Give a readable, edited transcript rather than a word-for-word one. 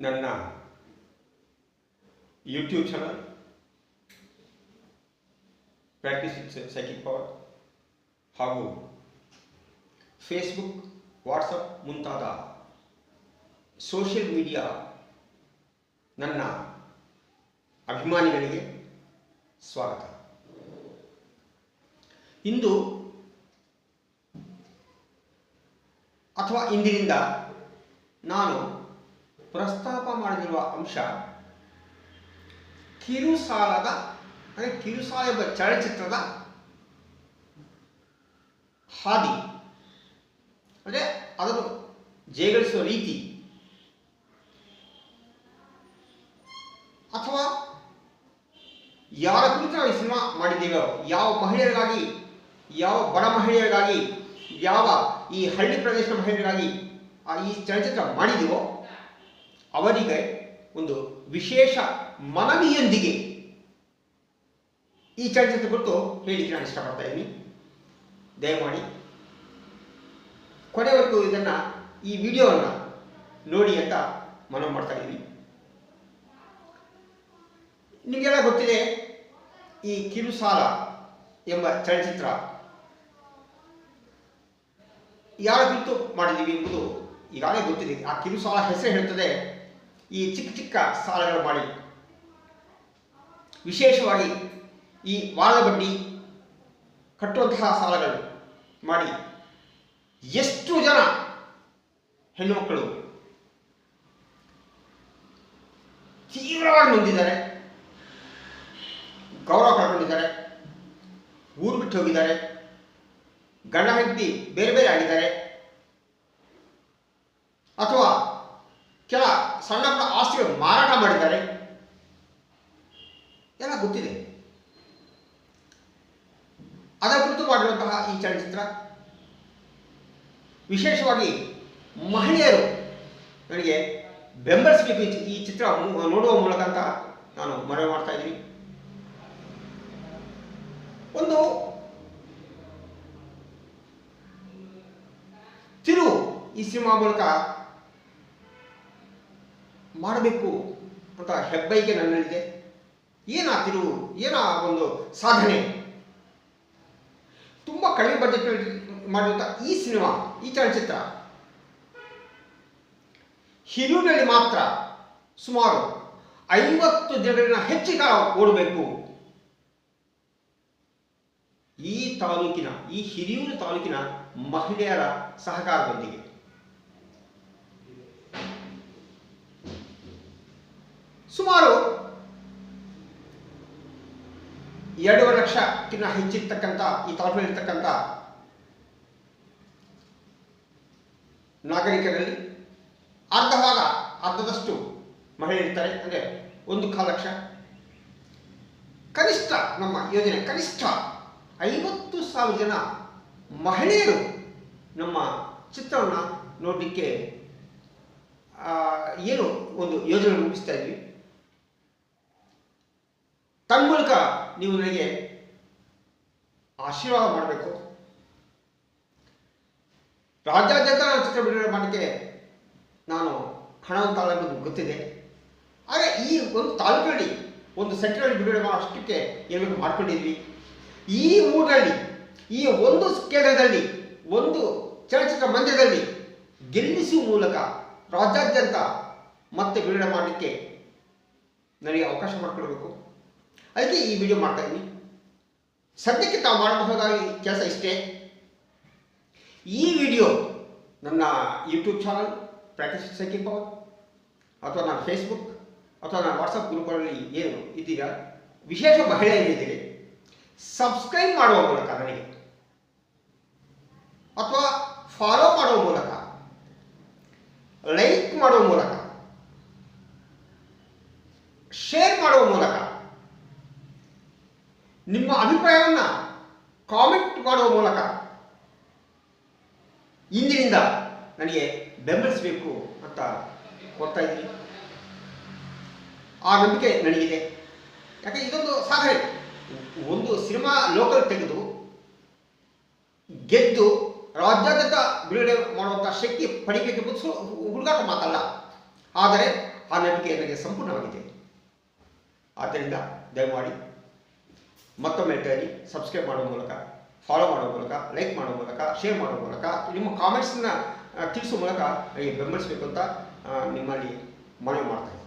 ನನ್ನ YouTube channel practice with psychic power ಹಾಗೂ Facebook, WhatsApp ಮುಂತಾದ ಸೋಷಿಯಲ್ ಮೀಡಿಯಾ ನನ್ನ ಅಭಿಮಾನಿಗಳಿಗೆ ಸ್ವಾಗತ. ಇಂದು ಅಥವಾ ಇಂದಿನಿಂದ ನಾನು ಪ್ರಸ್ತಾಪ ಮಾಡಲಿರುವ ಅಂಶ ಕಿರುಸಾಲದ ಕಿರುಸಾಲ ಎಂಬ ಚಲನಚಿತ್ರದ ಹಾದಿ, ಅಂದರೆ ಅದನ್ನು ಜಯಗಳಿಸುವ ರೀತಿ, ಅಥವಾ ಯಾರ ಕುರಿತು ನಾವು ಈ ಸಿನಿಮಾ ಮಾಡಿದ್ದೇವೋ, ಯಾವ ಮಹಿಳೆಯರಿಗಾಗಿ, ಯಾವ ಬಡ ಮಹಿಳೆಯರಿಗಾಗಿ, ಯಾವ ಈ ಹಳ್ಳಿ ಪ್ರದೇಶದ ಮಹಿಳೆಯರಿಗಾಗಿ ಈ ಚಲನಚಿತ್ರ ಮಾಡಿದೆವೋ ಅವರಿಗೆ ಒಂದು ವಿಶೇಷ ಮನವಿಯೊಂದಿಗೆ ಈ ಚಲನಚಿತ್ರ ಕುರಿತು ಹೇಳಿಕ್ಕೆ ನಾನು ಇಷ್ಟಪಡ್ತಾ ಇದ್ದೀನಿ. ದಯಮಾಡಿ ಕೊನೆವರೆಗೂ ಇದನ್ನು, ಈ ವಿಡಿಯೋವನ್ನು ನೋಡಿ ಅಂತ ಮನವಿ ಮಾಡ್ತಾ ಇದ್ದೀನಿ. ನಿಮಗೆಲ್ಲ ಗೊತ್ತಿದೆ, ಈ ಕಿರುಸಾಲ ಎಂಬ ಚಲನಚಿತ್ರ ಯಾರ ಕುರಿತು ಮಾಡಿದ್ದೀವಿ ಎಂಬುದು ಈಗಾಗಲೇ ಗೊತ್ತಿದೆ. ಆ ಕಿರುಸಾಲ ಹೆಸರು ಹೇಳುತ್ತದೆ, ಈ ಚಿಕ್ಕ ಚಿಕ್ಕ ಸಾಲಗಳು ಮಾಡಿ, ವಿಶೇಷವಾಗಿ ಈ ವಾರದ ಬಡ್ಡಿ ಕಟ್ಟುವಂತಹ ಸಾಲಗಳು ಮಾಡಿ ಎಷ್ಟು ಜನ ಹೆಣ್ಣು ಮಕ್ಕಳು ತೀವ್ರವಾಗಿ ನೊಂದಿದ್ದಾರೆ, ಗೌರವ ಕಳ್ಕೊಂಡಿದ್ದಾರೆ, ಊರು ಬಿಟ್ಟು ಹೋಗಿದ್ದಾರೆ, ಗಂಡ ಹೆಂಡತಿ ಬೇರೆ ಬೇರೆ ಆಗಿದ್ದಾರೆ, ಅಥವಾ ಕೆಲ ಸಣ್ಣ ಪುಟ್ಟ ಆಸ್ತಿಗಳು ಮಾರಾಟ ಮಾಡಿದ್ದಾರೆ, ಎಲ್ಲ ಗೊತ್ತಿದೆ. ಅದರ ಕುರಿತು ಮಾಡಿರುವಂತಹ ಈ ಚಲನಚಿತ್ರ ವಿಶೇಷವಾಗಿ ಮಹಿಳೆಯರು ನನಗೆ ಬೆಂಬಲಿಸಬೇಕು ಈ ಚಿತ್ರ ನೋಡುವ ಮೂಲಕ ಅಂತ ನಾನು ಮನವಿ ಮಾಡ್ತಾ ಇದ್ದೀನಿ. ಒಂದು ತಿರುವು ಈ ಸಿನಿಮಾ ಮೂಲಕ ಮಾಡಬೇಕು ಅಂತ ಹೆಬ್ಬೈಕೆ ನನ್ನಲ್ಲಿದೆ. ಏನಾ ತಿರುವು, ಏನಾ ಒಂದು ಸಾಧನೆ? ತುಂಬ ಕಡಿಮೆ ಬಜೆಟ್ ಮಾಡಿರುವಂಥ ಈ ಸಿನಿಮಾ, ಈ ಚಲನಚಿತ್ರ ಹಿರಿಯೂರಿನಲ್ಲಿ ಮಾತ್ರ ಸುಮಾರು 50 ದಿನಗಳಿಗಿಂತ ಹೆಚ್ಚು ಕಾಲ ಓಡಬೇಕು. ಈ ತಾಲೂಕಿನ, ಈ ಹಿರಿಯೂರು ತಾಲೂಕಿನ ಮಹಿಳೆಯರ ಸಹಕಾರದೊಂದಿಗೆ ಸುಮಾರು 2.5 ಲಕ್ಷಕ್ಕಿಂತ ಹೆಚ್ಚಿರ್ತಕ್ಕಂಥ ಈ ತಾಲೂಕಿನಲ್ಲಿರ್ತಕ್ಕಂಥ ನಾಗರಿಕರಲ್ಲಿ ಅರ್ಧದಷ್ಟು ಮಹಿಳೆಯರಿರ್ತಾರೆ. ಅಂದರೆ 1.25 ಲಕ್ಷ. ಕನಿಷ್ಠ ನಮ್ಮ ಯೋಜನೆ ಕನಿಷ್ಠ 50,000 ಜನ ಮಹಿಳೆಯರು ನಮ್ಮ ಚಿತ್ರವನ್ನು ನೋಡಲಿಕ್ಕೆ ಏನು ಒಂದು ಯೋಜನೆ ರೂಪಿಸ್ತಾ ಇದ್ವಿ. ತನ್ಮೂಲಕ ನೀವು ನನಗೆ ಆಶೀರ್ವಾದ ಮಾಡಬೇಕು. ರಾಜ್ಯಾದ್ಯಂತ ನಾನು ಚಿತ್ರ ಬಿಡುಗಡೆ ಮಾಡಲಿಕ್ಕೆ ನಾನು ಹಣವನ್ನು ತಾಳೋದು ಗೊತ್ತಿದೆ. ಆದರೆ ಈ ಒಂದು ತಾಲೂಕಿನಲ್ಲಿ, ಒಂದು ಸೆಂಟ್ರಲ್ಲಿ ಬಿಡುಗಡೆ ಮಾಡೋ ಅಷ್ಟಕ್ಕೆ ಏನಾಗಬೇಕು ಮಾಡ್ಕೊಂಡಿದ್ವಿ. ಈ ಊರಲ್ಲಿ, ಈ ಒಂದು ಕೇಂದ್ರದಲ್ಲಿ, ಒಂದು ಚಲನಚಿತ್ರ ಮಂದಿರದಲ್ಲಿ ಗೆಲ್ಲಿಸುವ ಮೂಲಕ ರಾಜ್ಯಾದ್ಯಂತ ಮತ್ತೆ ಬಿಡುಗಡೆ ಮಾಡಲಿಕ್ಕೆ ನನಗೆ ಅವಕಾಶ ಮಾಡಿಕೊಡ್ಬೇಕು. ಅದಕ್ಕೆ ಈ ವಿಡಿಯೋ ಮಾಡ್ತಾ ಇದ್ದೀನಿ. ಸದ್ಯಕ್ಕೆ ತಾವು ಮಾಡಬಹುದಾದ ಕೆಲಸ ಇಷ್ಟೇ. ಈ ವಿಡಿಯೋ ನನ್ನ YouTube channel practice with psychic power, ಅಥವಾ ನನ್ನ ಫೇಸ್ಬುಕ್ ಅಥವಾ ನನ್ನ ವಾಟ್ಸಪ್ ಗ್ರೂಪ್ಗಳಲ್ಲಿ ಏನು ಇದ್ದೀರಾ, ವಿಶೇಷ ಮಹಿಳೆಯರಿದ್ದೀರಿ, ಸಬ್ಸ್ಕ್ರೈಬ್ ಮಾಡುವ ಮೂಲಕ ನನಗೆ, ಅಥವಾ ಫಾಲೋ ಮಾಡುವ ಮೂಲಕ, ಲೈಕ್ ಮಾಡುವ ಮೂಲಕ, ಶೇರ್ ಮಾಡುವ ಮೂಲಕ, ನಿಮ್ಮ ಅಭಿಪ್ರಾಯವನ್ನು ಕಾಮೆಂಟ್ ಮಾಡುವ ಮೂಲಕ ಇಂದಿನಿಂದ ನನಗೆ ಬೆಂಬಲಿಸಬೇಕು ಅಂತ ಕೊಡ್ತಾ ಇದ್ದೀನಿ. ಆ ನಂಬಿಕೆ ನನಗಿದೆ. ಯಾಕೆ ಇದೊಂದು ಸಾಧನೆ. ಒಂದು ಸಿನಿಮಾ ಲೋಕಲ್ ತೆಗೆದು ಗೆದ್ದು ರಾಜ್ಯಾದ್ಯಂತ ಬಿಡುಗಡೆ ಮಾಡುವಂಥ ಶಕ್ತಿ ಪಡಿಬೇಕೆಂಬುದು ಹುಡುಗಾಟ ಮಾತಲ್ಲ. ಆದರೆ ಆ ನಂಬಿಕೆ ನನಗೆ ಸಂಪೂರ್ಣವಾಗಿದೆ. ಆದ್ದರಿಂದ ದಯಮಾಡಿ ಮತ್ತೊಮ್ಮೆ ಹೇಳ್ತಾ ಇರಿ, ಸಬ್ಸ್ಕ್ರೈಬ್ ಮಾಡೋ ಮೂಲಕ, ಫಾಲೋ ಮಾಡೋ ಮೂಲಕ, ಲೈಕ್ ಮಾಡೋ ಮೂಲಕ, ಶೇರ್ ಮಾಡೋ ಮೂಲಕ, ನಿಮ್ಮ ಕಾಮೆಂಟ್ಸನ್ನ ತಿಳಿಸೋ ಮೂಲಕ ಬೆಂಬಲಿಸಬೇಕು ಅಂತ ನಿಮ್ಮಲ್ಲಿ ಮನವಿ ಮಾಡ್ತಾ ಇದ್ದೀನಿ.